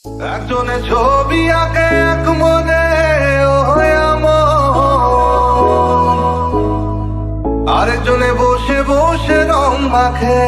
একজনে ছবি আঁকে এক মনে আরেকজনে বসে বসে রং মাখে।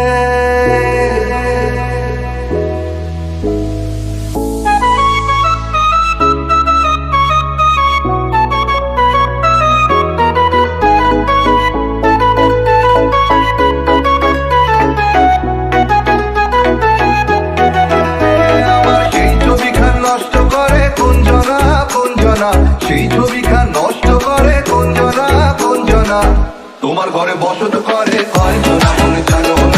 সেই ছবিখান নষ্ট করে কোন জনা তোমার ঘরে বসত করে কয়জনা মনে জানো।